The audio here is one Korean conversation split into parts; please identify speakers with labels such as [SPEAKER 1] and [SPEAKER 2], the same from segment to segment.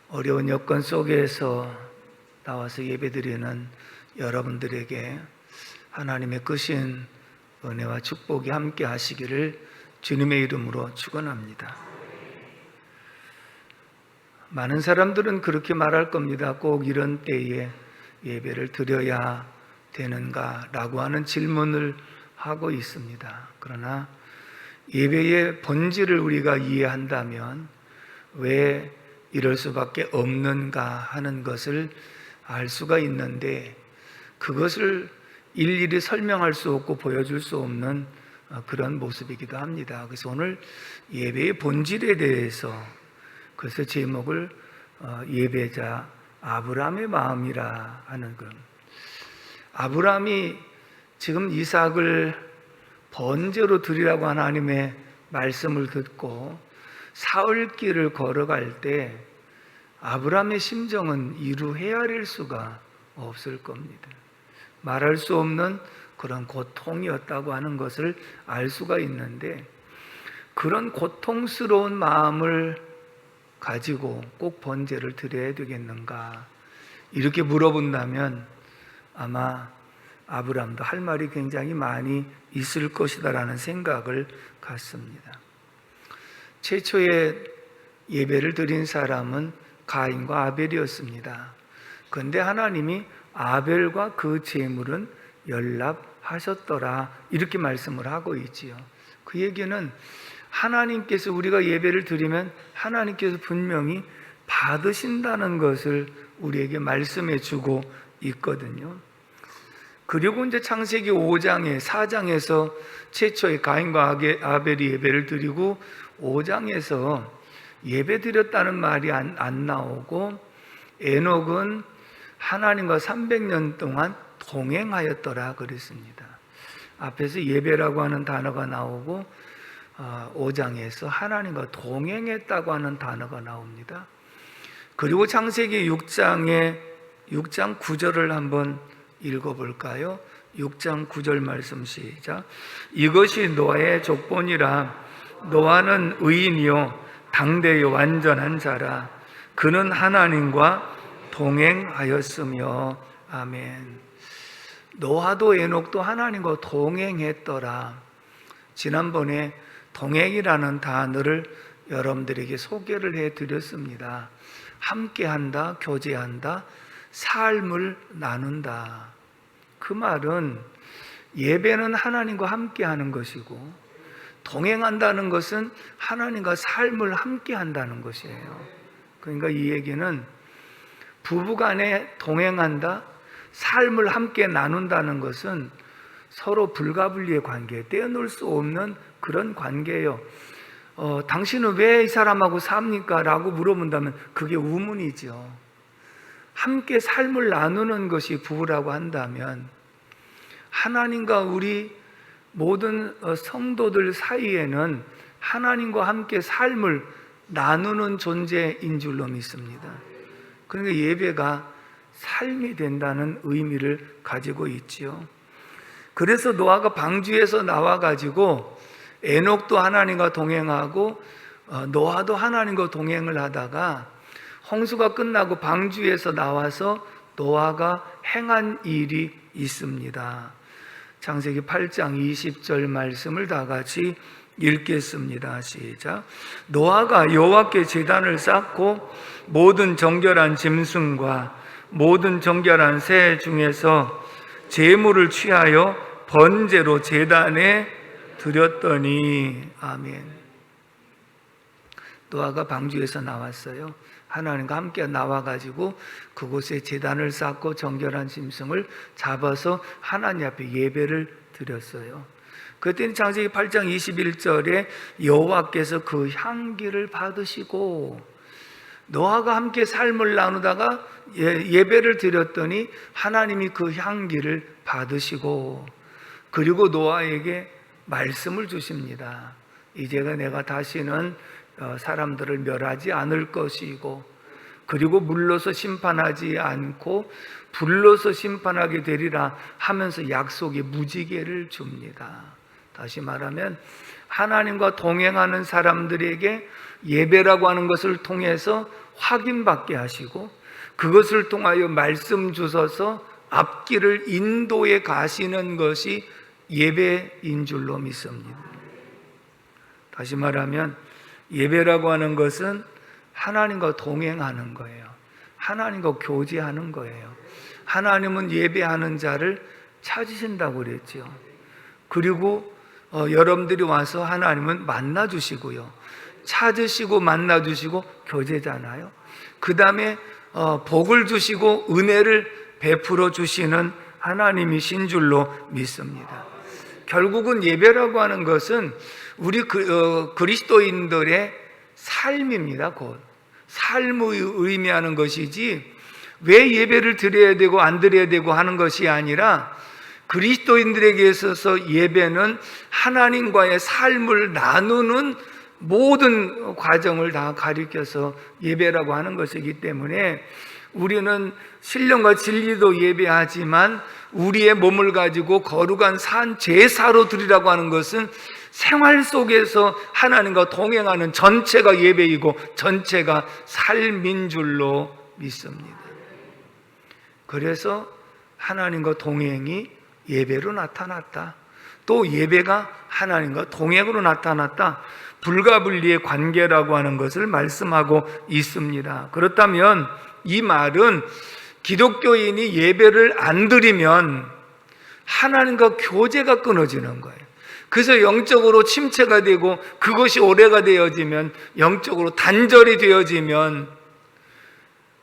[SPEAKER 1] 어려운 여건 속에서 나와서 예배드리는 여러분들에게 하나님의 크신 은혜와 축복이 함께 하시기를 주님의 이름으로 축원합니다. 많은 사람들은 그렇게 말할 겁니다. 꼭 이런 때에 예배를 드려야 되는가 라고 하는 질문을 하고 있습니다. 그러나 예배의 본질을 우리가 이해한다면 왜 이럴 수밖에 없는가 하는 것을 알 수가 있는데, 그것을 일일이 설명할 수 없고 보여줄 수 없는 그런 모습이기도 합니다. 그래서 오늘 예배의 본질에 대해서, 그래서 제목을 예배자 아브라함의 마음이라 하는 것. 아브라함이 지금 이삭을 번제로 드리라고 하나님의 말씀을 듣고 사흘길을 걸어갈 때 아브라함의 심정은 이루 헤아릴 수가 없을 겁니다. 말할 수 없는 그런 고통이었다고 하는 것을 알 수가 있는데, 그런 고통스러운 마음을 가지고 꼭 번제를 드려야 되겠는가 이렇게 물어본다면 아마 아브라함도 할 말이 굉장히 많이 있을 것이다라는 생각을 갖습니다. 최초의 예배를 드린 사람은 가인과 아벨이었습니다. 그런데 하나님이 아벨과 그 제물은 연락하셨더라 이렇게 말씀을 하고 있지요. 그 얘기는 하나님께서, 우리가 예배를 드리면 하나님께서 분명히 받으신다는 것을 우리에게 말씀해 주고 있거든요. 그리고 이제 창세기 5장에 4장에서 최초의 가인과 아벨이 예배를 드리고 5장에서 예배 드렸다는 말이 안 나오고, 에녹은 하나님과 300년 동안 동행하였더라 그랬습니다. 앞에서 예배라고 하는 단어가 나오고 5장에서 하나님과 동행했다고 하는 단어가 나옵니다. 그리고 창세기 6장 9절을 한번 읽어볼까요? 6장 9절 말씀 시작. 이것이 노아의 족본이라. 노아는 의인이요 당대의 완전한 자라. 그는 하나님과 동행하였으며. 아멘. 노아도 에녹도 하나님과 동행했더라. 지난번에 동행이라는 단어를 여러분들에게 소개를 해드렸습니다. 함께한다, 교제한다, 삶을 나눈다. 그 말은 예배는 하나님과 함께하는 것이고, 동행한다는 것은 하나님과 삶을 함께한다는 것이에요. 그러니까 이 얘기는 부부간에 동행한다, 삶을 함께 나눈다는 것은 서로 불가분리의 관계, 떼어놓을 수 없는 그런 관계예요. 당신은 왜 이 사람하고 삽니까? 라고 물어본다면 그게 우문이죠. 함께 삶을 나누는 것이 부부라고 한다면, 하나님과 우리 모든 성도들 사이에는 하나님과 함께 삶을 나누는 존재인 줄로 믿습니다. 그러니까 예배가 삶이 된다는 의미를 가지고 있지요. 그래서 노아가 방주에서 나와가지고 에녹도 하나님과 동행하고 노아도 하나님과 동행을 하다가 홍수가 끝나고 방주에서 나와서 노아가 행한 일이 있습니다. 창세기 8장 20절 말씀을 다 같이 읽겠습니다. 시작. 노아가 여호와께 제단을 쌓고 모든 정결한 짐승과 모든 정결한 새 중에서 제물을 취하여 번제로 제단에 드렸더니. 아멘. 노아가 방주에서 나왔어요. 하나님과 함께 나와가지고 그곳에 제단을 쌓고 정결한 짐승을 잡아서 하나님 앞에 예배를 드렸어요. 그때는 창세기 8장 21절에 여호와께서 그 향기를 받으시고, 노아가 함께 삶을 나누다가 예배를 드렸더니 하나님이 그 향기를 받으시고, 그리고 노아에게 말씀을 주십니다. 이제가 내가 다시는 사람들을 멸하지 않을 것이고, 그리고 물로서 심판하지 않고 불로서 심판하게 되리라 하면서 약속의 무지개를 줍니다. 다시 말하면 하나님과 동행하는 사람들에게 예배라고 하는 것을 통해서 확인받게 하시고 그것을 통하여 말씀 주셔서 앞길을 인도해 가시는 것이 예배인 줄로 믿습니다. 다시 말하면 예배라고 하는 것은 하나님과 동행하는 거예요. 하나님과 교제하는 거예요. 하나님은 예배하는 자를 찾으신다고 그랬죠. 그리고 여러분들이 와서 하나님은 만나주시고요, 찾으시고 만나주시고 교제잖아요. 그 다음에 복을 주시고 은혜를 베풀어 주시는 하나님이신 줄로 믿습니다. 결국은 예배라고 하는 것은 우리 그리스도인들의 삶입니다. 곧 삶의 의미하는 것이지, 왜 예배를 드려야 되고 안 드려야 되고 하는 것이 아니라, 그리스도인들에게 있어서 예배는 하나님과의 삶을 나누는 모든 과정을 다 가리켜서 예배라고 하는 것이기 때문에, 우리는 신령과 진리도 예배하지만 우리의 몸을 가지고 거룩한 산 제사로 드리라고 하는 것은 생활 속에서 하나님과 동행하는 전체가 예배이고 전체가 삶인 줄로 믿습니다. 그래서 하나님과 동행이 예배로 나타났다, 또 예배가 하나님과 동행으로 나타났다, 불가분리의 관계라고 하는 것을 말씀하고 있습니다. 그렇다면 이 말은 기독교인이 예배를 안 드리면 하나님과 교제가 끊어지는 거예요. 그래서 영적으로 침체가 되고, 그것이 오래가 되어지면, 영적으로 단절이 되어지면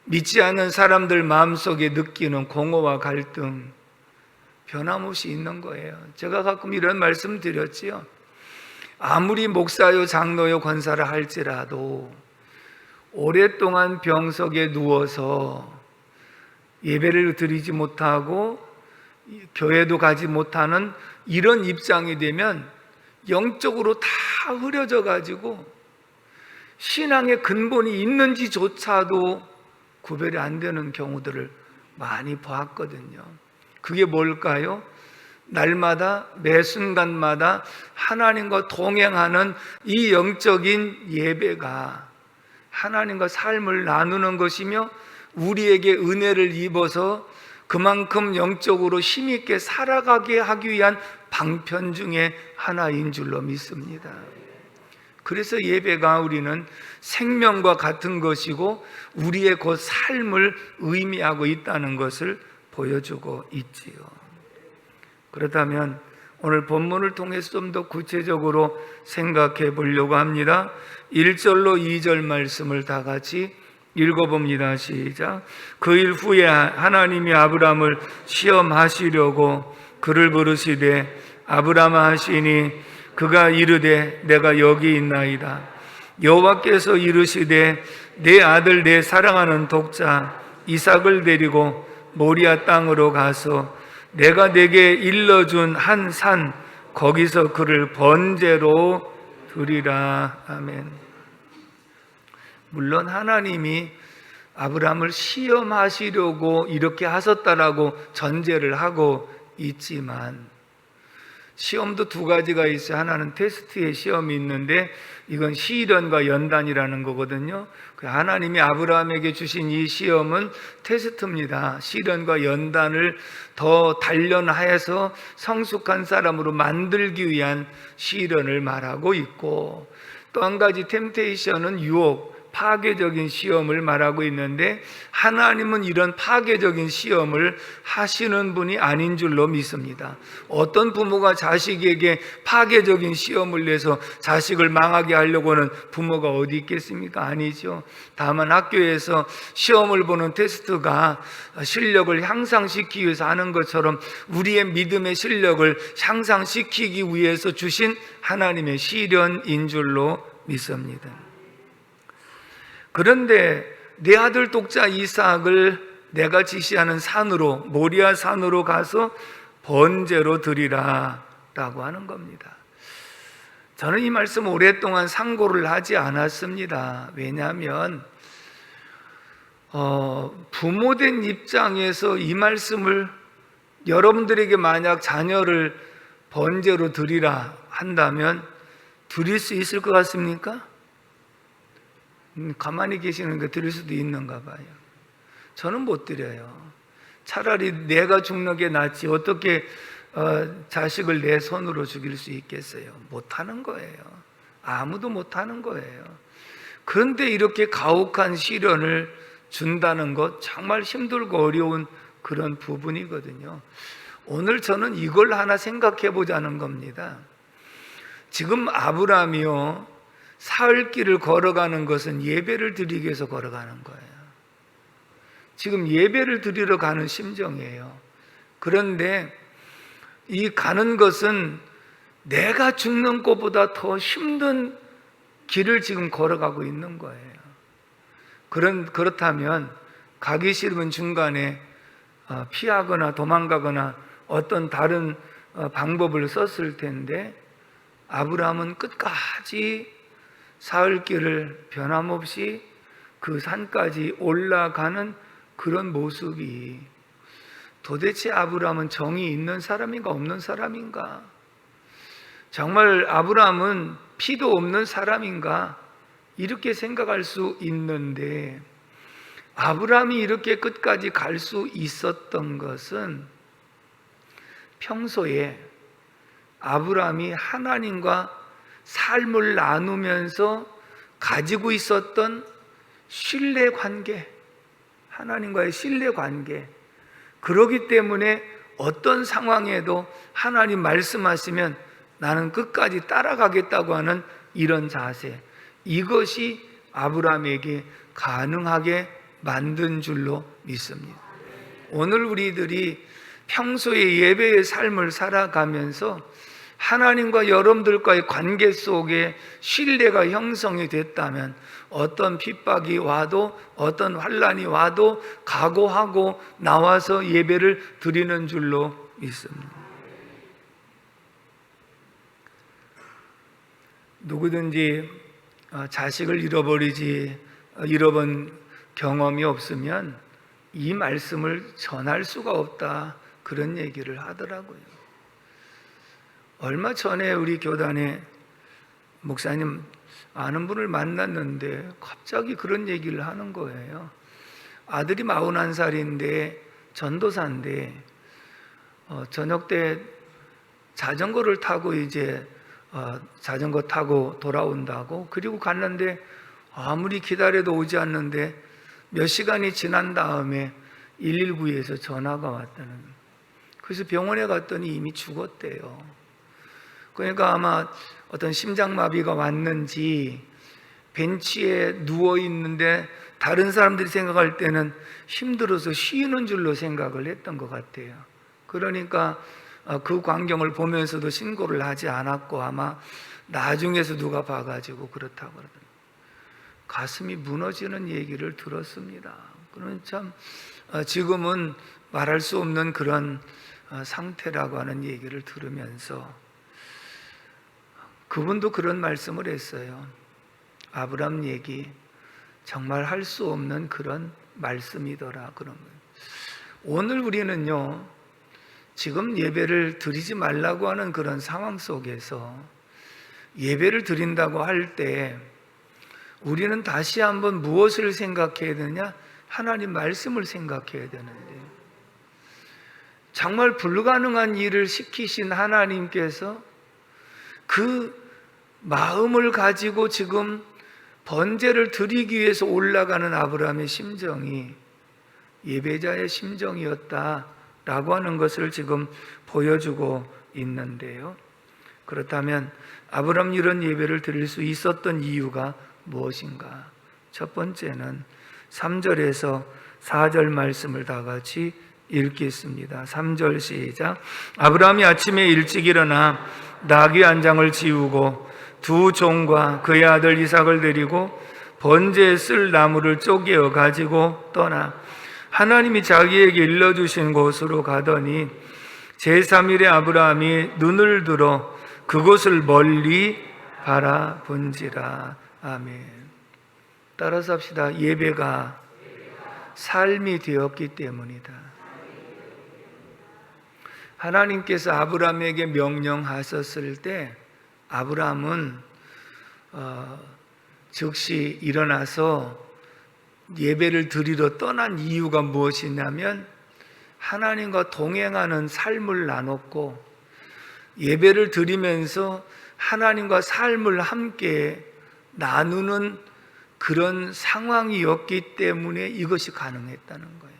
[SPEAKER 1] 믿지 않는 사람들 마음속에 느끼는 공허와 갈등 변함없이 있는 거예요. 제가 가끔 이런 말씀 드렸지요. 아무리 목사요 장로요 권사를 할지라도 오랫동안 병석에 누워서 예배를 드리지 못하고 교회도 가지 못하는 이런 입장이 되면 영적으로 다 흐려져 가지고 신앙의 근본이 있는지조차도 구별이 안 되는 경우들을 많이 봤거든요. 그게 뭘까요? 날마다 매 순간마다 하나님과 동행하는 이 영적인 예배가 하나님과 삶을 나누는 것이며, 우리에게 은혜를 입어서 그만큼 영적으로 힘있게 살아가게 하기 위한 방편 중에 하나인 줄로 믿습니다. 그래서 예배가 우리는 생명과 같은 것이고 우리의 그 삶을 의미하고 있다는 것을 보여주고 있지요. 그렇다면 오늘 본문을 통해서 좀 더 구체적으로 생각해 보려고 합니다. 1절로 2절 말씀을 다 같이 읽어봅니다. 시작. 그 일 후에 하나님이 아브람을 시험하시려고 그를 부르시되 아브라마 하시니 그가 이르되 내가 여기 있나이다. 여호와께서 이르시되 내 아들 내 사랑하는 독자 이삭을 데리고 모리아 땅으로 가서 내가 내게 일러준 한 산 거기서 그를 번제로 드리라. 아멘. 물론 하나님이 아브라함을 시험하시려고 이렇게 하셨다라고 전제를 하고 있지만, 시험도 두 가지가 있어요. 하나는 테스트의 시험이 있는데 이건 시련과 연단이라는 거거든요. 하나님이 아브라함에게 주신 이 시험은 테스트입니다. 시련과 연단을 더 단련하여서 성숙한 사람으로 만들기 위한 시련을 말하고 있고, 또 한 가지 템테이션은 유혹, 파괴적인 시험을 말하고 있는데, 하나님은 이런 파괴적인 시험을 하시는 분이 아닌 줄로 믿습니다. 어떤 부모가 자식에게 파괴적인 시험을 내서 자식을 망하게 하려고는 부모가 어디 있겠습니까? 아니죠. 다만 학교에서 시험을 보는 테스트가 실력을 향상시키기 위해서 하는 것처럼 우리의 믿음의 실력을 향상시키기 위해서 주신 하나님의 시련인 줄로 믿습니다. 그런데 내 아들 독자 이삭을 내가 지시하는 산으로, 모리아 산으로 가서 번제로 드리라 라고 하는 겁니다. 저는 이 말씀 오랫동안 상고를 하지 않았습니다. 왜냐하면 부모된 입장에서 이 말씀을 여러분들에게 만약 자녀를 번제로 드리라 한다면 드릴 수 있을 것 같습니까? 가만히 계시는 거 드릴 수도 있는가 봐요. 저는 못 드려요. 차라리 내가 죽는 게 낫지 어떻게 자식을 내 손으로 죽일 수 있겠어요? 못하는 거예요. 아무도 못하는 거예요. 그런데 이렇게 가혹한 시련을 준다는 것 정말 힘들고 어려운 그런 부분이거든요. 오늘 저는 이걸 하나 생각해 보자는 겁니다. 지금 아브라함이요, 사흘길을 걸어가는 것은 예배를 드리기 위해서 걸어가는 거예요. 지금 예배를 드리러 가는 심정이에요. 그런데 이 가는 것은 내가 죽는 것보다 더 힘든 길을 지금 걸어가고 있는 거예요. 그렇다면 가기 싫으면 중간에 피하거나 도망가거나 어떤 다른 방법을 썼을 텐데, 아브라함은 끝까지 사흘길을 변함없이 그 산까지 올라가는 그런 모습이, 도대체 아브라함은 정이 있는 사람인가 없는 사람인가? 정말 아브라함은 피도 없는 사람인가? 이렇게 생각할 수 있는데, 아브라함이 이렇게 끝까지 갈 수 있었던 것은 평소에 아브라함이 하나님과 삶을 나누면서 가지고 있었던 신뢰 관계, 하나님과의 신뢰 관계, 그러기 때문에 어떤 상황에도 하나님 말씀하시면 나는 끝까지 따라가겠다고 하는 이런 자세, 이것이 아브라함에게 가능하게 만든 줄로 믿습니다. 오늘 우리들이 평소에 예배의 삶을 살아가면서 하나님과 여러분들과의 관계 속에 신뢰가 형성이 됐다면 어떤 핍박이 와도 어떤 환난이 와도 각오하고 나와서 예배를 드리는 줄로 믿습니다. 누구든지 자식을 잃어본 경험이 없으면 이 말씀을 전할 수가 없다, 그런 얘기를 하더라고요. 얼마 전에 우리 교단에 목사님 아는 분을 만났는데 갑자기 그런 얘기를 하는 거예요. 아들이 41살인데 전도사인데 저녁 때 자전거를 타고 자전거 타고 돌아온다고, 그리고 갔는데 아무리 기다려도 오지 않는데 몇 시간이 지난 다음에 119에서 전화가 왔다는 거예요. 그래서 병원에 갔더니 이미 죽었대요. 그러니까 아마 어떤 심장마비가 왔는지 벤치에 누워있는데 다른 사람들이 생각할 때는 힘들어서 쉬는 줄로 생각을 했던 것 같아요. 그러니까 그 광경을 보면서도 신고를 하지 않았고 아마 나중에서 누가 봐가지고 그렇다고 그러더라고요. 가슴이 무너지는 얘기를 들었습니다. 그런 참 지금은 말할 수 없는 그런 상태라고 하는 얘기를 들으면서 그분도 그런 말씀을 했어요. 아브라함 얘기 정말 할 수 없는 그런 말씀이더라, 그런 거예요. 오늘 우리는요, 지금 예배를 드리지 말라고 하는 그런 상황 속에서 예배를 드린다고 할 때 우리는 다시 한번 무엇을 생각해야 되느냐? 하나님 말씀을 생각해야 되는데, 정말 불가능한 일을 시키신 하나님께서 그 마음을 가지고 지금 번제를 드리기 위해서 올라가는 아브라함의 심정이 예배자의 심정이었다라고 하는 것을 지금 보여주고 있는데요. 그렇다면 아브라함이 이런 예배를 드릴 수 있었던 이유가 무엇인가? 첫 번째는 3절에서 4절 말씀을 다 같이 읽겠습니다. 3절 시작. 아브라함이 아침에 일찍 일어나 나귀 한 장을 지우고 두 종과 그의 아들 이삭을 데리고 번제에 쓸 나무를 쪼개어 가지고 떠나 하나님이 자기에게 일러주신 곳으로 가더니 제3일에 아브라함이 눈을 들어 그곳을 멀리 바라본지라. 아멘. 따라서 합시다. 예배가 삶이 되었기 때문이다. 하나님께서 아브라함에게 명령하셨을 때 아브라함은 즉시 일어나서 예배를 드리러 떠난 이유가 무엇이냐면 하나님과 동행하는 삶을 나눴고 예배를 드리면서 하나님과 삶을 함께 나누는 그런 상황이었기 때문에 이것이 가능했다는 거예요.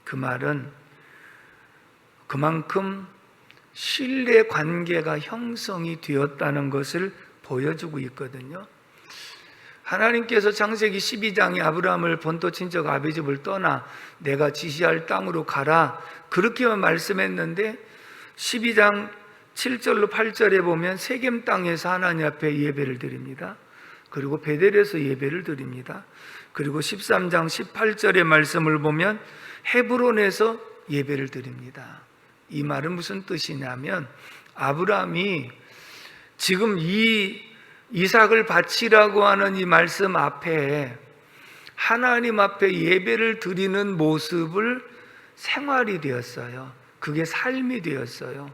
[SPEAKER 1] 그 말은 그만큼 신뢰 관계가 형성이 되었다는 것을 보여주고 있거든요. 하나님께서 창세기 12장에 아브라함을 본토 친척 아비 집을 떠나 내가 지시할 땅으로 가라 그렇게만 말씀했는데 12장 7절로 8절에 보면 세겜 땅에서 하나님 앞에 예배를 드립니다. 그리고 베델에서 예배를 드립니다. 그리고 13장 18절의 말씀을 보면 헤브론에서 예배를 드립니다. 이 말은 무슨 뜻이냐면 아브라함이 지금 이 이삭을 바치라고 하는 이 말씀 앞에 하나님 앞에 예배를 드리는 모습을 생활이 되었어요. 그게 삶이 되었어요.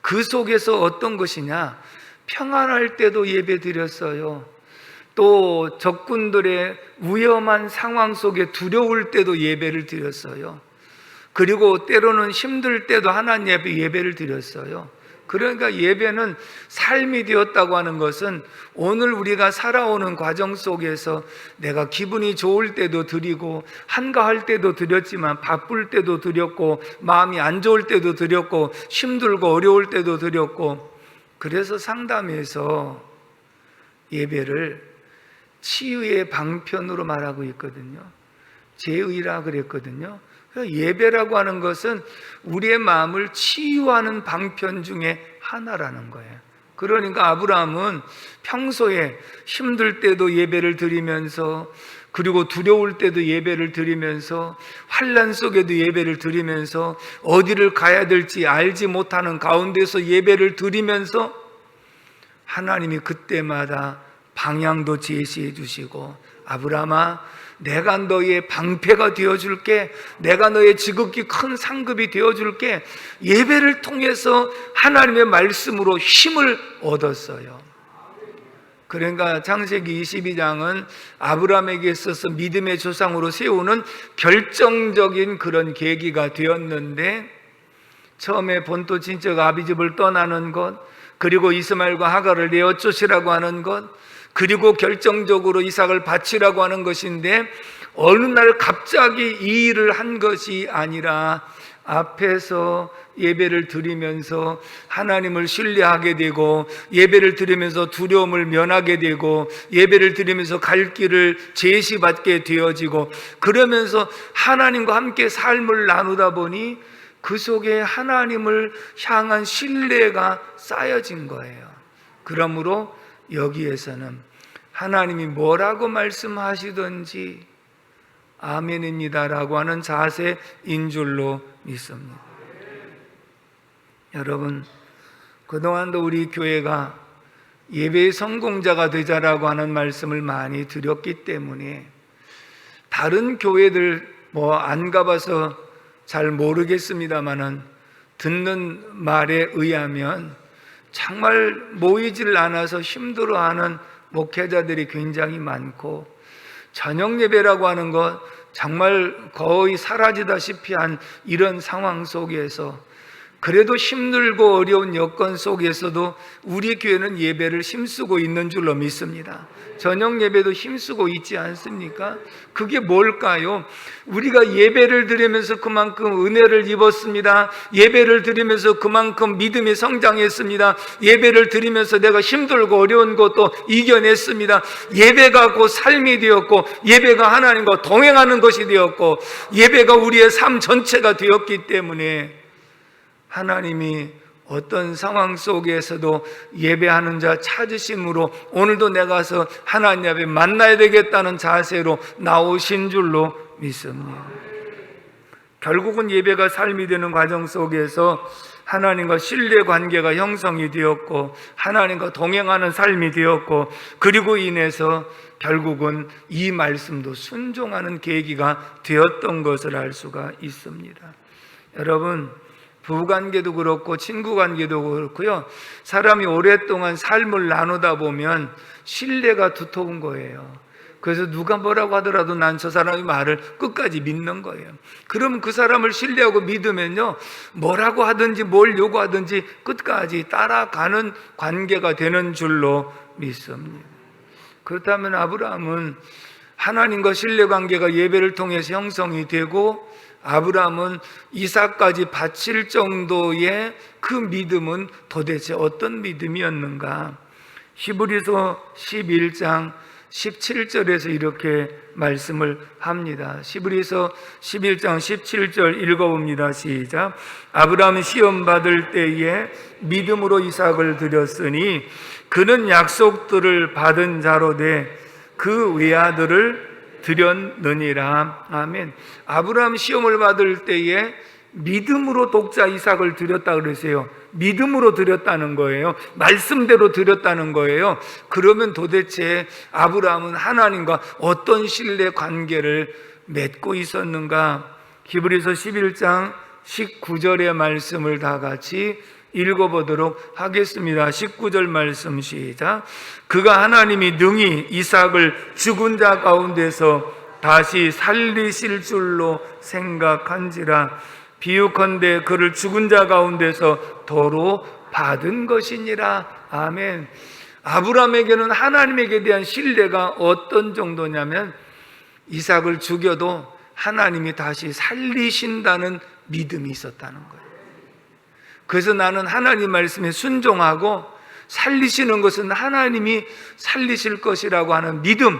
[SPEAKER 1] 그 속에서 어떤 것이냐? 평안할 때도 예배 드렸어요. 또 적군들의 위험한 상황 속에 두려울 때도 예배를 드렸어요. 그리고 때로는 힘들 때도 하나님 앞에 예배를 드렸어요. 그러니까 예배는 삶이 되었다고 하는 것은 오늘 우리가 살아오는 과정 속에서 내가 기분이 좋을 때도 드리고 한가할 때도 드렸지만 바쁠 때도 드렸고 마음이 안 좋을 때도 드렸고 힘들고 어려울 때도 드렸고 그래서 상담에서 예배를 치유의 방편으로 말하고 있거든요. 제의라 그랬거든요. 예배라고 하는 것은 우리의 마음을 치유하는 방편 중에 하나라는 거예요. 그러니까 아브라함은 평소에 힘들 때도 예배를 드리면서 그리고 두려울 때도 예배를 드리면서 환난 속에도 예배를 드리면서 어디를 가야 될지 알지 못하는 가운데서 예배를 드리면서 하나님이 그때마다 방향도 제시해 주시고 아브라함아 내가 너의 방패가 되어줄게 내가 너의 지극히 큰 상급이 되어줄게 예배를 통해서 하나님의 말씀으로 힘을 얻었어요. 그러니까 창세기 22장은 아브라함에게 있어서 믿음의 조상으로 세우는 결정적인 그런 계기가 되었는데 처음에 본토 친척 아비집을 떠나는 것 그리고 이스마엘과 하갈을 내어 쫓으라고 하는 것 그리고 결정적으로 이삭을 바치라고 하는 것인데 어느 날 갑자기 이 일을 한 것이 아니라 앞에서 예배를 드리면서 하나님을 신뢰하게 되고 예배를 드리면서 두려움을 면하게 되고 예배를 드리면서 갈 길을 제시받게 되어지고 그러면서 하나님과 함께 삶을 나누다 보니 그 속에 하나님을 향한 신뢰가 쌓여진 거예요. 그러므로 여기에서는 하나님이 뭐라고 말씀하시든지 아멘입니다라고 하는 자세인 줄로 믿습니다. 여러분, 그동안도 우리 교회가 예배의 성공자가 되자라고 하는 말씀을 많이 드렸기 때문에 다른 교회들 안 가봐서 잘 모르겠습니다만은 듣는 말에 의하면 정말 모이질 않아서 힘들어하는 목회자들이 굉장히 많고 저녁 예배라고 하는 것 정말 거의 사라지다시피 한 이런 상황 속에서 그래도 힘들고 어려운 여건 속에서도 우리 교회는 예배를 힘쓰고 있는 줄로 믿습니다. 저녁 예배도 힘쓰고 있지 않습니까? 그게 뭘까요? 우리가 예배를 드리면서 그만큼 은혜를 입었습니다. 예배를 드리면서 그만큼 믿음이 성장했습니다. 예배를 드리면서 내가 힘들고 어려운 것도 이겨냈습니다. 예배가 곧 삶이 되었고 예배가 하나님과 동행하는 것이 되었고 예배가 우리의 삶 전체가 되었기 때문에 하나님이 어떤 상황 속에서도 예배하는 자 찾으심으로 오늘도 내가 가서 하나님 앞에 만나야 되겠다는 자세로 나오신 줄로 믿습니다. 결국은 예배가 삶이 되는 과정 속에서 하나님과 신뢰 관계가 형성이 되었고 하나님과 동행하는 삶이 되었고 그리고 인해서 결국은 이 말씀도 순종하는 계기가 되었던 것을 알 수가 있습니다. 여러분, 부부관계도 그렇고 친구관계도 그렇고요, 사람이 오랫동안 삶을 나누다 보면 신뢰가 두터운 거예요. 그래서 누가 뭐라고 하더라도 난 저 사람의 말을 끝까지 믿는 거예요. 그러면 그 사람을 신뢰하고 믿으면요, 뭐라고 하든지 뭘 요구하든지 끝까지 따라가는 관계가 되는 줄로 믿습니다. 그렇다면 아브라함은 하나님과 신뢰관계가 예배를 통해서 형성이 되고, 아브라함은 이삭까지 바칠 정도의 그 믿음은 도대체 어떤 믿음이었는가? 히브리서 11장 17절에서 이렇게 말씀을 합니다. 히브리서 11장 17절 읽어봅니다. 시작. 아브라함은 시험 받을 때에 믿음으로 이삭을 드렸으니 그는 약속들을 받은 자로 돼 그 외아들을 드렸느니라. 아멘. 아브라함 시험을 받을 때에 믿음으로 독자 이삭을 드렸다 그러세요. 믿음으로 드렸다는 거예요. 말씀대로 드렸다는 거예요. 그러면 도대체 아브라함은 하나님과 어떤 신뢰 관계를 맺고 있었는가? 히브리서 11장 19절의 말씀을 다 같이 읽어보도록 하겠습니다. 19절 말씀 시작. 그가 하나님이 능히 이삭을 죽은 자 가운데서 다시 살리실 줄로 생각한지라. 비유컨대 그를 죽은 자 가운데서 도로 받은 것이니라. 아멘. 아브라함에게는 하나님에게 대한 신뢰가 어떤 정도냐면, 이삭을 죽여도 하나님이 다시 살리신다는 믿음이 있었다는 거예요. 그래서 나는 하나님 말씀에 순종하고 살리시는 것은 하나님이 살리실 것이라고 하는 믿음.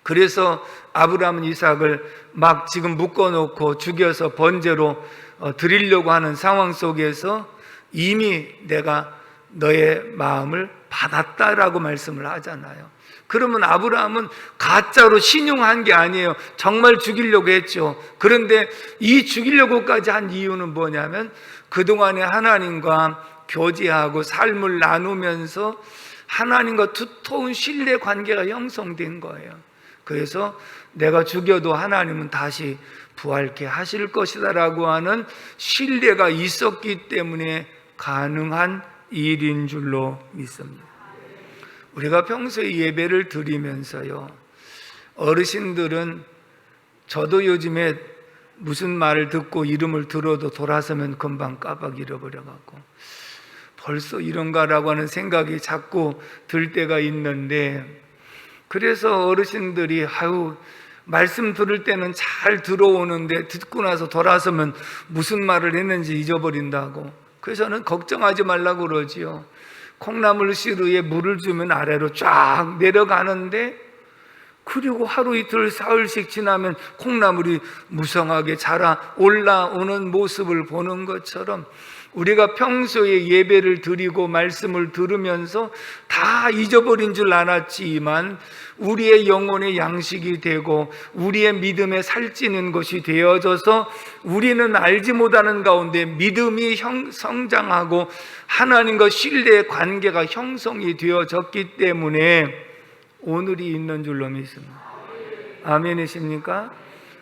[SPEAKER 1] 그래서 아브라함은 이삭을 막 지금 묶어놓고 죽여서 번제로 드리려고 하는 상황 속에서 이미 내가 너의 마음을 받았다라고 말씀을 하잖아요. 그러면 아브라함은 가짜로 신용한 게 아니에요. 정말 죽이려고 했죠. 그런데 이 죽이려고까지 한 이유는 뭐냐면, 그동안에 하나님과 교제하고 삶을 나누면서 하나님과 두터운 신뢰 관계가 형성된 거예요. 그래서 내가 죽여도 하나님은 다시 부활케 하실 것이다라고 하는 신뢰가 있었기 때문에 가능한 일인 줄로 믿습니다. 우리가 평소에 예배를 드리면서요, 어르신들은, 저도 요즘에 무슨 말을 듣고 이름을 들어도 돌아서면 금방 까박 잃어버려갖고 벌써 이런가라고 하는 생각이 자꾸 들 때가 있는데, 그래서 어르신들이 말씀 들을 때는 잘 들어오는데 듣고 나서 돌아서면 무슨 말을 했는지 잊어버린다고. 그래서 저는 걱정하지 말라고 그러지요. 콩나물 시루에 물을 주면 아래로 쫙 내려가는데, 그리고 하루 이틀 사흘씩 지나면 콩나물이 무성하게 자라 올라오는 모습을 보는 것처럼, 우리가 평소에 예배를 드리고 말씀을 들으면서 다 잊어버린 줄 알았지만 우리의 영혼의 양식이 되고 우리의 믿음에 살찌는 것이 되어져서 우리는 알지 못하는 가운데 믿음이 성장하고 하나님과 신뢰의 관계가 형성이 되어졌기 때문에 오늘이 있는 줄로 믿습니다. 아멘이십니까?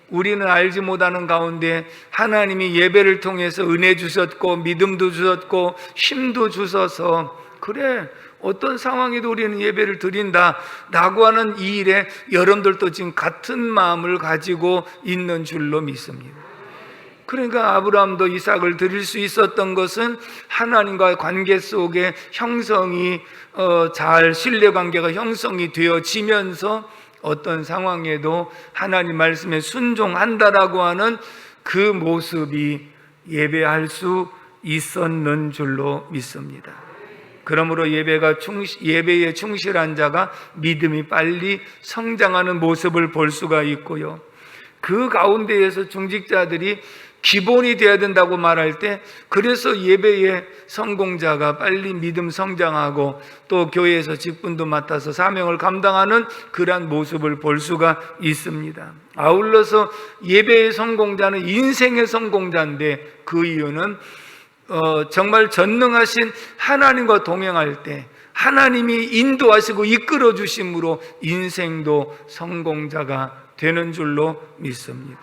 [SPEAKER 1] 우리는 알지 못하는 가운데 하나님이 예배를 통해서 은혜 주셨고 믿음도 주셨고 힘도 주셔서, 그래, 어떤 상황에도 우리는 예배를 드린다라고 하는 이 일에 여러분들도 지금 같은 마음을 가지고 있는 줄로 믿습니다. 그러니까 아브라함도 이삭을 드릴 수 있었던 것은 하나님과의 관계 속에 형성이 잘 신뢰관계가 형성이 되어지면서 어떤 상황에도 하나님 말씀에 순종한다라고 하는 그 모습이 예배할 수 있었는 줄로 믿습니다. 그러므로 예배에 충실한 자가 믿음이 빨리 성장하는 모습을 볼 수가 있고요, 그 가운데에서 중직자들이 기본이 되어야 된다고 말할 때, 그래서 예배의 성공자가 빨리 믿음 성장하고 또 교회에서 직분도 맡아서 사명을 감당하는 그러한 모습을 볼 수가 있습니다. 아울러서 예배의 성공자는 인생의 성공자인데, 그 이유는 정말 전능하신 하나님과 동행할 때 하나님이 인도하시고 이끌어 주심으로 인생도 성공자가 되는 줄로 믿습니다.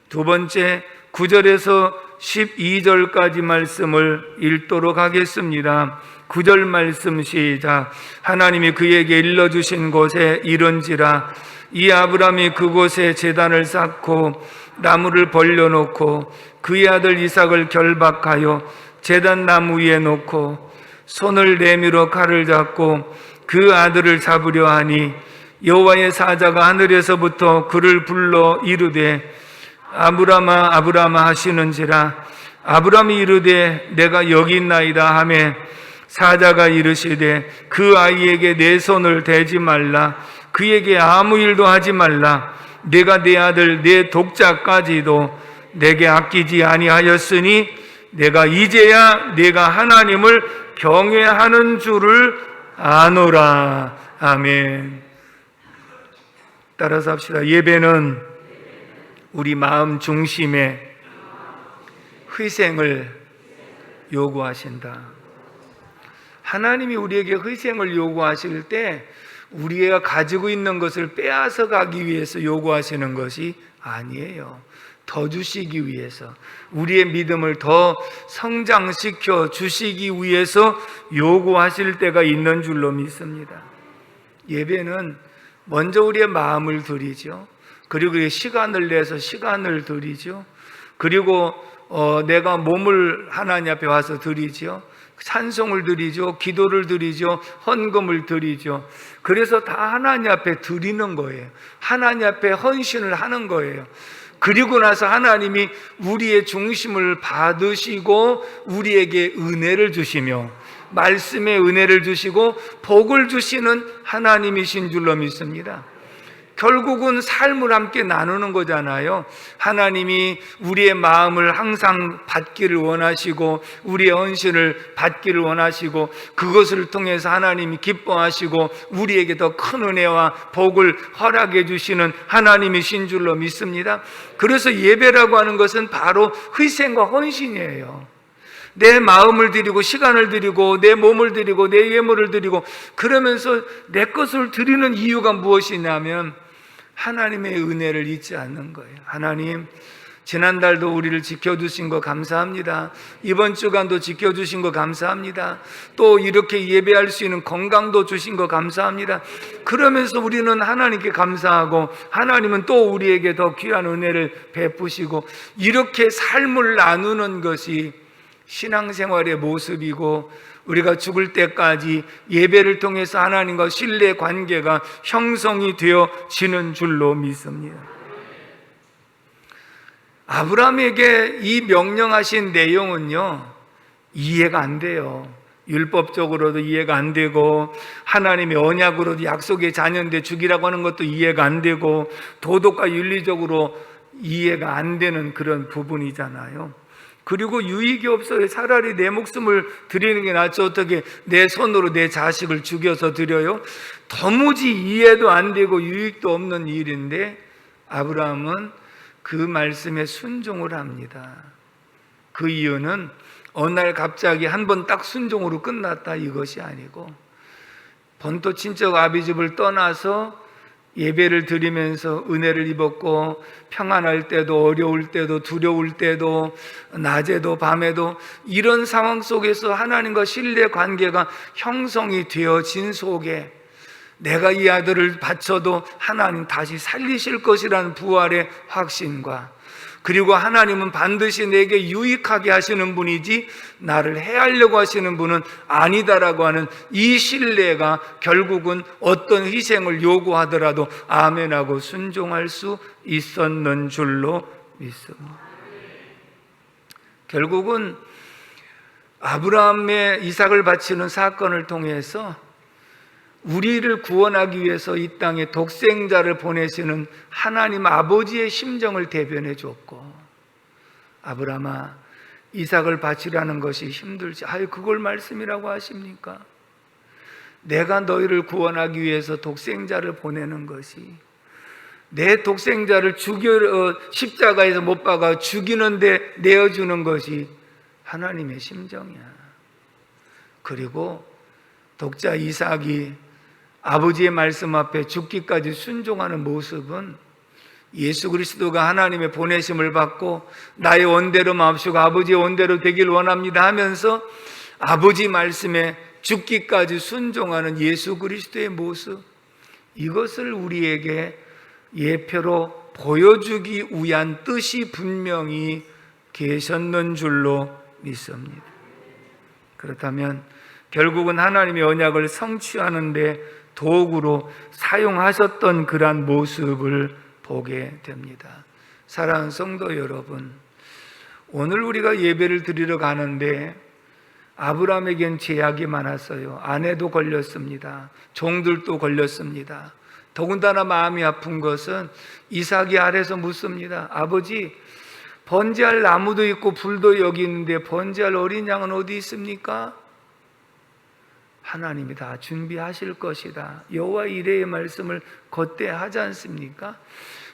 [SPEAKER 1] 두 번째, 9절에서 12절까지 말씀을 읽도록 하겠습니다. 9절 말씀 시작. 하나님이 그에게 일러주신 곳에 이른지라. 이 아브람이 그곳에 제단을 쌓고 나무를 벌려놓고 그의 아들 이삭을 결박하여 제단 나무 위에 놓고 손을 내밀어 칼을 잡고 그 아들을 잡으려 하니 여호와의 사자가 하늘에서부터 그를 불러 이르되 아브라마 아브라마 하시는지라. 아브람이 이르되 내가 여기 있나이다 하매 사자가 이르시되 그 아이에게 내 손을 대지 말라. 그에게 아무 일도 하지 말라. 내가 내 아들 내 독자까지도 내게 아끼지 아니하였으니 내가 이제야 내가 하나님을 경외하는 줄을 아노라. 아멘. 따라서 합시다. 예배는 우리 마음 중심에 희생을 요구하신다. 하나님이 우리에게 희생을 요구하실 때 우리가 가지고 있는 것을 빼앗아 가기 위해서 요구하시는 것이 아니에요. 더 주시기 위해서, 우리의 믿음을 더 성장시켜 주시기 위해서 요구하실 때가 있는 줄로 믿습니다. 예배는 먼저 우리의 마음을 드리죠. 그리고 시간을 내서 시간을 드리죠. 그리고 내가 몸을 하나님 앞에 와서 드리죠. 찬송을 드리죠. 기도를 드리죠. 헌금을 드리죠. 그래서 다 하나님 앞에 드리는 거예요. 하나님 앞에 헌신을 하는 거예요. 그리고 나서 하나님이 우리의 중심을 받으시고 우리에게 은혜를 주시며 말씀의 은혜를 주시고 복을 주시는 하나님이신 줄로 믿습니다. 결국은 삶을 함께 나누는 거잖아요. 하나님이 우리의 마음을 항상 받기를 원하시고 우리의 헌신을 받기를 원하시고 그것을 통해서 하나님이 기뻐하시고 우리에게 더 큰 은혜와 복을 허락해 주시는 하나님이신 줄로 믿습니다. 그래서 예배라고 하는 것은 바로 희생과 헌신이에요. 내 마음을 드리고 시간을 드리고 내 몸을 드리고 내 예물을 드리고 그러면서 내 것을 드리는 이유가 무엇이냐면 하나님의 은혜를 잊지 않는 거예요. 하나님, 지난달도 우리를 지켜주신 거 감사합니다. 이번 주간도 지켜주신 거 감사합니다. 또 이렇게 예배할 수 있는 건강도 주신 거 감사합니다. 그러면서 우리는 하나님께 감사하고 하나님은 또 우리에게 더 귀한 은혜를 베푸시고 이렇게 삶을 나누는 것이 신앙생활의 모습이고 우리가 죽을 때까지 예배를 통해서 하나님과 신뢰 관계가 형성이 되어지는 줄로 믿습니다. 아브라함에게 이 명령하신 내용은요, 이해가 안 돼요. 율법적으로도 이해가 안 되고 하나님의 언약으로도 약속의 자녀인데 죽이라고 하는 것도 이해가 안 되고 도덕과 윤리적으로 이해가 안 되는 그런 부분이잖아요. 그리고 유익이 없어요. 차라리 내 목숨을 드리는 게 낫지 어떻게 내 손으로 내 자식을 죽여서 드려요? 도무지 이해도 안 되고 유익도 없는 일인데 아브라함은 그 말씀에 순종을 합니다. 그 이유는 어느 날 갑자기 한 번 딱 순종으로 끝났다 이것이 아니고 본토 친척 아비집을 떠나서 예배를 드리면서 은혜를 입었고 평안할 때도 어려울 때도 두려울 때도 낮에도 밤에도 이런 상황 속에서 하나님과 신뢰 관계가 형성이 되어진 속에 내가 이 아들을 바쳐도 하나님 다시 살리실 것이라는 부활의 확신과 그리고 하나님은 반드시 내게 유익하게 하시는 분이지 나를 해하려고 하시는 분은 아니다라고 하는 이 신뢰가 결국은 어떤 희생을 요구하더라도 아멘하고 순종할 수 있었는 줄로 믿습니다. 결국은 아브라함의 이삭을 바치는 사건을 통해서 우리를 구원하기 위해서 이 땅에 독생자를 보내시는 하나님 아버지의 심정을 대변해 줬고, 아브라함아 이삭을 바치라는 것이 힘들지 그걸 말씀이라고 하십니까? 내가 너희를 구원하기 위해서 독생자를 보내는 것이 내 독생자를 십자가에서 못 박아 죽이는데 내어주는 것이 하나님의 심정이야. 그리고 독자 이삭이 아버지의 말씀 앞에 죽기까지 순종하는 모습은 예수 그리스도가 하나님의 보내심을 받고 나의 원대로 마옵시고 아버지의 원대로 되길 원합니다 하면서 아버지 말씀에 죽기까지 순종하는 예수 그리스도의 모습, 이것을 우리에게 예표로 보여주기 위한 뜻이 분명히 계셨는 줄로 믿습니다. 그렇다면 결국은 하나님의 언약을 성취하는 데 도구로 사용하셨던 그러한 모습을 보게 됩니다. 사랑하는 성도 여러분, 오늘 우리가 예배를 드리러 가는데 아브라함에겐 제약이 많았어요. 아내도 걸렸습니다. 종들도 걸렸습니다. 더군다나 마음이 아픈 것은 이삭이 아래서 묻습니다. 아버지, 번제할 나무도 있고 불도 여기 있는데 번제할 어린 양은 어디 있습니까? 하나님이 다 준비하실 것이다. 여호와 이레의 말씀을 걷대하지 않습니까?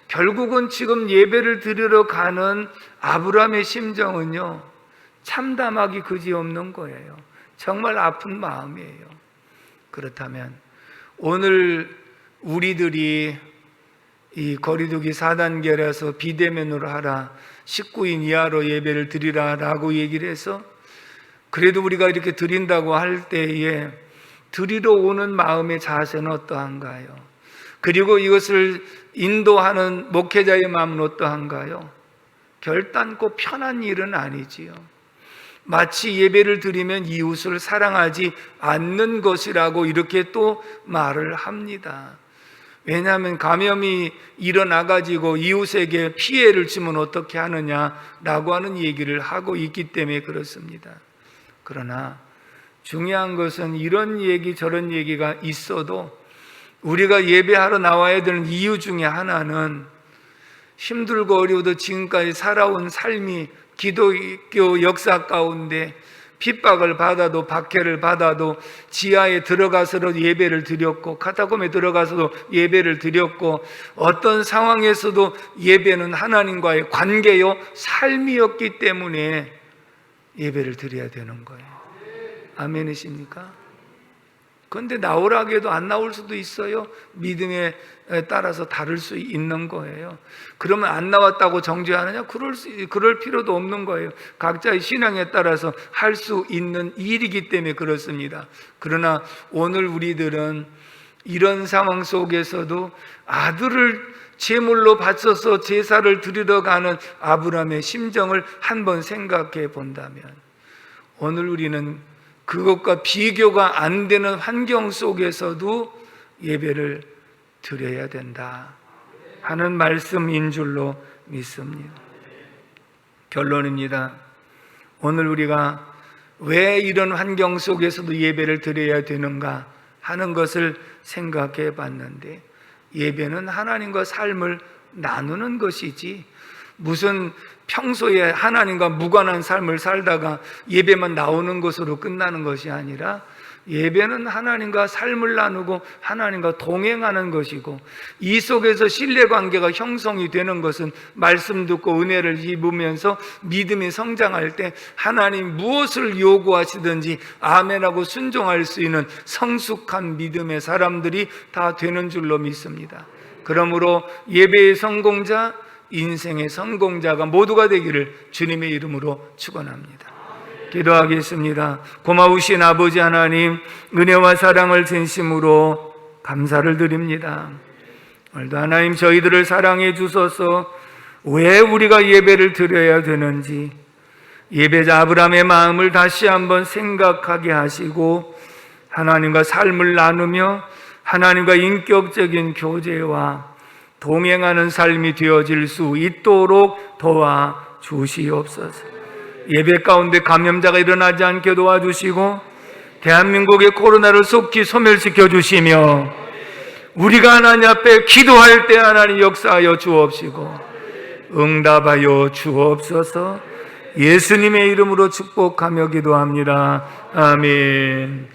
[SPEAKER 1] 결국은 지금 예배를 드리러 가는 아브라함의 심정은요, 참담하기 그지없는 거예요. 정말 아픈 마음이에요. 그렇다면 오늘 우리들이 이 거리두기 4단계라서 비대면으로 하라, 19인 이하로 예배를 드리라라고 얘기를 해서 그래도 우리가 이렇게 드린다고 할 때에 드리러 오는 마음의 자세는 어떠한가요? 그리고 이것을 인도하는 목회자의 마음은 어떠한가요? 결단코 편한 일은 아니지요. 마치 예배를 드리면 이웃을 사랑하지 않는 것이라고 이렇게 또 말을 합니다. 왜냐하면 감염이 일어나가지고 이웃에게 피해를 주면 어떻게 하느냐라고 하는 얘기를 하고 있기 때문에 그렇습니다. 그러나 중요한 것은 이런 얘기 저런 얘기가 있어도 우리가 예배하러 나와야 되는 이유 중에 하나는 힘들고 어려워도 지금까지 살아온 삶이 기독교 역사 가운데 핍박을 받아도 박해를 받아도 지하에 들어가서도 예배를 드렸고 카타콤에 들어가서도 예배를 드렸고 어떤 상황에서도 예배는 하나님과의 관계요 삶이었기 때문에 예배를 드려야 되는 거예요. 아멘이십니까? 그런데 나오라고 해도 안 나올 수도 있어요. 믿음에 따라서 다를 수 있는 거예요. 그러면 안 나왔다고 정죄하느냐? 그럴 필요도 없는 거예요. 각자의 신앙에 따라서 할 수 있는 일이기 때문에 그렇습니다. 그러나 오늘 우리들은 이런 상황 속에서도 아들을 제물로 바쳐서 제사를 드리러 가는 아브라함의 심정을 한번 생각해 본다면 오늘 우리는 그것과 비교가 안 되는 환경 속에서도 예배를 드려야 된다 하는 말씀인 줄로 믿습니다. 결론입니다. 오늘 우리가 왜 이런 환경 속에서도 예배를 드려야 되는가 하는 것을 생각해 봤는데 예배는 하나님과 삶을 나누는 것이지 무슨 평소에 하나님과 무관한 삶을 살다가 예배만 나오는 것으로 끝나는 것이 아니라 예배는 하나님과 삶을 나누고 하나님과 동행하는 것이고 이 속에서 신뢰관계가 형성이 되는 것은 말씀 듣고 은혜를 입으면서 믿음이 성장할 때 하나님 무엇을 요구하시든지 아멘하고 순종할 수 있는 성숙한 믿음의 사람들이 다 되는 줄로 믿습니다. 그러므로 예배의 성공자, 인생의 성공자가 모두가 되기를 주님의 이름으로 축원합니다. 기도하겠습니다. 고마우신 아버지 하나님, 은혜와 사랑을 진심으로 감사를 드립니다. 오늘도 하나님 저희들을 사랑해 주셔서 왜 우리가 예배를 드려야 되는지 예배자 아브라함의 마음을 다시 한번 생각하게 하시고 하나님과 삶을 나누며 하나님과 인격적인 교제와 동행하는 삶이 되어질 수 있도록 도와주시옵소서. 예배 가운데 감염자가 일어나지 않게 도와주시고 대한민국의 코로나를 속히 소멸시켜 주시며 우리가 하나님 앞에 기도할 때 하나님 역사하여 주옵시고 응답하여 주옵소서. 예수님의 이름으로 축복하며 기도합니다. 아멘.